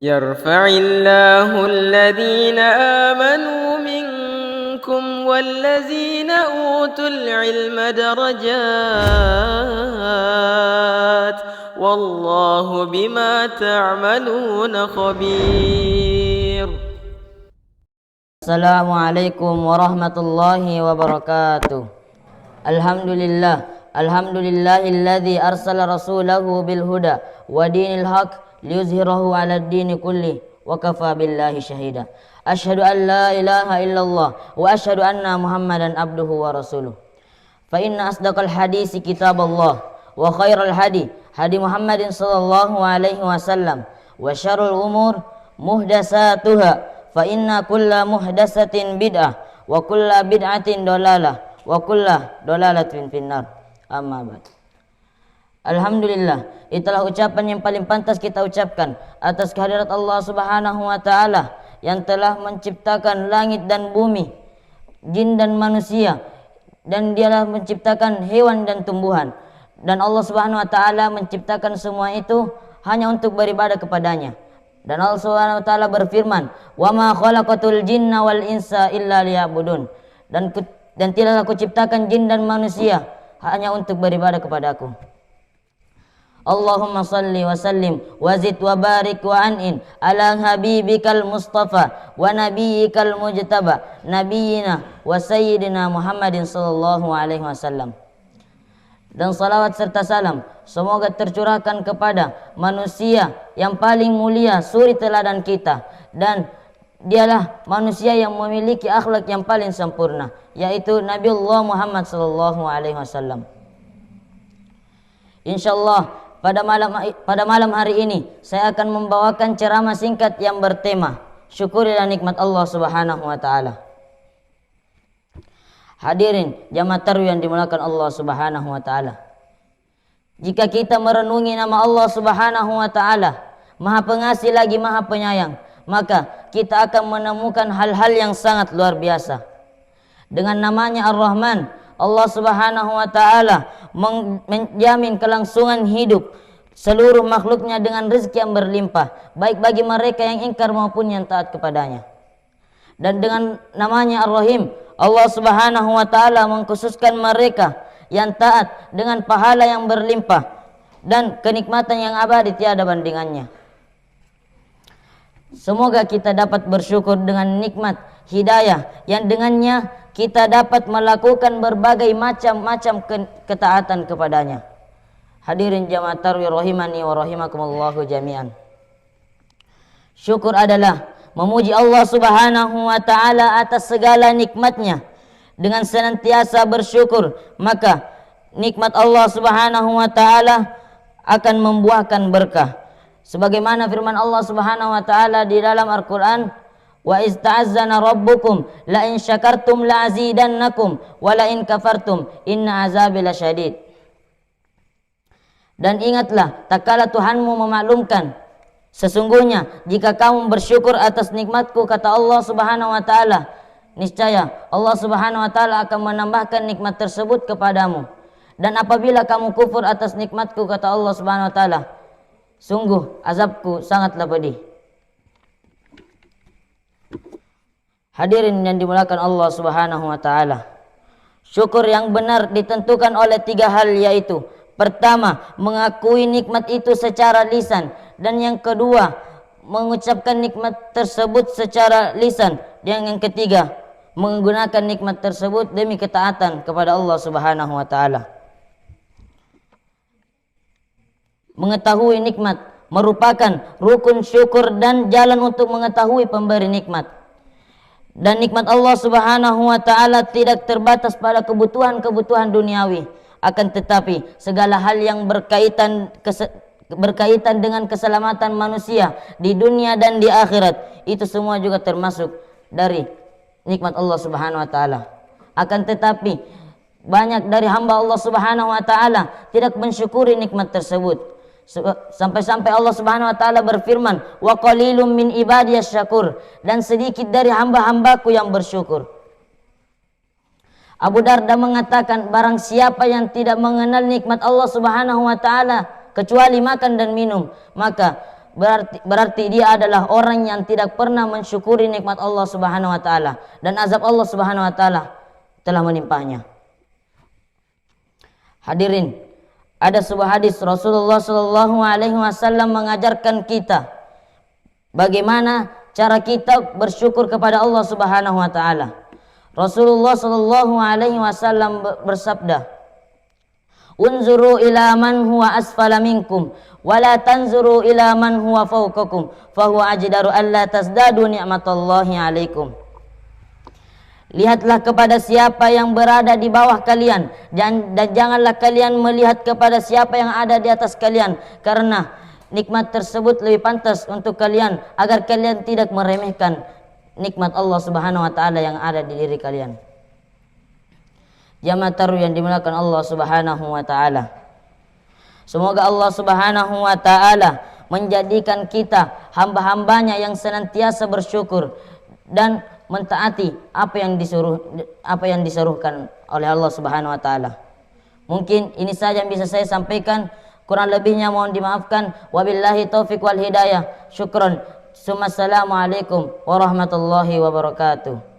يرفع الله الذين آمنوا منكم والذين أوتوا العلم درجات والله بما تعملون خبير. Assalamualaikum warahmatullahi wabarakatuh. Alhamdulillahilladzi arsala rasulahu bil huda wa dinil haq liyuzhirahu 'alad dini kulli wa kafa billahi syahida. Asyhadu an la ilaha illallah wa asyhadu anna Muhammadan abduhu wa rasuluh. Fa inna asdaqal hadisi kitaballah wa khairal hadi Muhammadin sallallahu alaihi wasallam wa syarrul umur muhdatsatuha fa inna kulla muhdatsatin bid'ah wa kulla bid'atin dalalah wa kulla dalalatin finnar. Amma ba'd. Alhamdulillah, itulah ucapan yang paling pantas kita ucapkan atas kehadirat Allah Subhanahu wa taala yang telah menciptakan langit dan bumi, jin dan manusia, dan dialah menciptakan hewan dan tumbuhan. Dan Allah Subhanahu wa taala menciptakan semua itu hanya untuk beribadah kepadanya. Dan Allah Subhanahu wa taala berfirman, "Wa ma khalaqatul jinna wal insa illa liya'budun." Dan tidaklah aku ciptakan jin dan manusia hanya untuk beribadah kepadaku. Allahumma salli wa sallim wa zid wa barik wa an'in ala habibikal mustafa wa nabiyyikal mujtaba nabiyyina wa sayyidina Muhammadin sallallahu alaihi wasallam. Dan salawat serta salam semoga tercurahkan kepada manusia yang paling mulia, suri teladan kita, dan dialah manusia yang memiliki akhlak yang paling sempurna, yaitu Nabiullah Muhammad sallallahu alaihi wasallam. Insyaallah pada malam hari ini saya akan membawakan ceramah singkat yang bertema syukurilah nikmat Allah Subhanahu wa taala. Hadirin jamaah tarawih yang dimuliakan Allah Subhanahu wa taala. Jika kita merenungi nama Allah Subhanahu wa taala, Maha Pengasih lagi Maha Penyayang, maka kita akan menemukan hal-hal yang sangat luar biasa. Dengan namanya Ar-Rahman, Allah Subhanahu wa taala menjamin kelangsungan hidup seluruh makhluknya dengan rezeki yang berlimpah, baik bagi mereka yang ingkar maupun yang taat kepadanya. Dan dengan namanya Ar-Rahim, Allah Subhanahu wa taala mengkhususkan mereka yang taat dengan pahala yang berlimpah dan kenikmatan yang abadi tiada bandingannya. Semoga kita dapat bersyukur dengan nikmat hidayah yang dengannya kita dapat melakukan berbagai macam ketaatan kepadanya. Hadirin jamaah tarawih rahimani wa rahimakumullahu jami'an. Syukur adalah memuji Allah Subhanahu wa taala atas segala nikmatnya. Dengan senantiasa bersyukur, maka nikmat Allah Subhanahu wa taala akan membuahkan berkah. Sebagaimana firman Allah Subhanahu wa taala di dalam Al-Qur'an, "Wa iz ta'azzana rabbukum la in syakartum la azidannakum wa la in kafartum inna azabi lasyadid." Dan ingatlah tatkala Tuhanmu memaklumkan, sesungguhnya jika kamu bersyukur atas nikmatku, kata Allah Subhanahu wa taala, niscaya Allah Subhanahu wa taala akan menambahkan nikmat tersebut kepadamu. Dan apabila kamu kufur atas nikmatku, kata Allah Subhanahu wa taala, sungguh azabku sangatlah pedih. Hadirin yang dimuliakan Allah Subhanahu wa taala, syukur yang benar ditentukan oleh tiga hal, yaitu pertama, mengakui nikmat itu secara lisan, dan yang kedua, mengucapkan nikmat tersebut secara lisan, dan yang ketiga, menggunakan nikmat tersebut demi ketaatan kepada Allah Subhanahu wa taala. Mengetahui nikmat merupakan rukun syukur dan jalan untuk mengetahui pemberi nikmat. Dan nikmat Allah Subhanahu wa taala tidak terbatas pada kebutuhan-kebutuhan duniawi, akan tetapi segala hal yang berkaitan dengan keselamatan manusia di dunia dan di akhirat, itu semua juga termasuk dari nikmat Allah Subhanahu wa taala. Akan tetapi banyak dari hamba Allah Subhanahu wa taala tidak mensyukuri nikmat tersebut. Sampai-sampai Allah Subhanahu wa taala berfirman, "Wa qalilum min ibadiyas syakur," dan sedikit dari hamba-hambaku yang bersyukur. Abu Darda mengatakan, barang siapa yang tidak mengenal nikmat Allah Subhanahu wa taala kecuali makan dan minum, maka berarti dia adalah orang yang tidak pernah mensyukuri nikmat Allah Subhanahu wa taala dan azab Allah Subhanahu wa taala telah menimpanya. Hadirin, ada sebuah hadis Rasulullah sallallahu alaihi wasallam mengajarkan kita bagaimana cara kita bersyukur kepada Allah Subhanahu wa taala. Rasulullah sallallahu alaihi wasallam bersabda, "Unzuru ila man huwa asfala minkum wa la tanzuru ila man huwa fawqakum fa huwa ajdaru alla tazdadu ni'matallahi 'alaikum." Lihatlah kepada siapa yang berada di bawah kalian dan janganlah kalian melihat kepada siapa yang ada di atas kalian, karena nikmat tersebut lebih pantas untuk kalian agar kalian tidak meremehkan nikmat Allah Subhanahu wa taala yang ada di diri kalian. Jamaah taruh yang dimuliakan Allah Subhanahu wa taala. Semoga Allah Subhanahu wa taala menjadikan kita hamba-hambanya yang senantiasa bersyukur dan mentaati apa yang disuruhkan oleh Allah Subhanahu wa taala. Mungkin ini saja yang bisa saya sampaikan, kurang lebihnya mohon dimaafkan. Wabillahi taufik wal hidayah. Syukron. Assalamualaikum warahmatullahi wabarakatuh.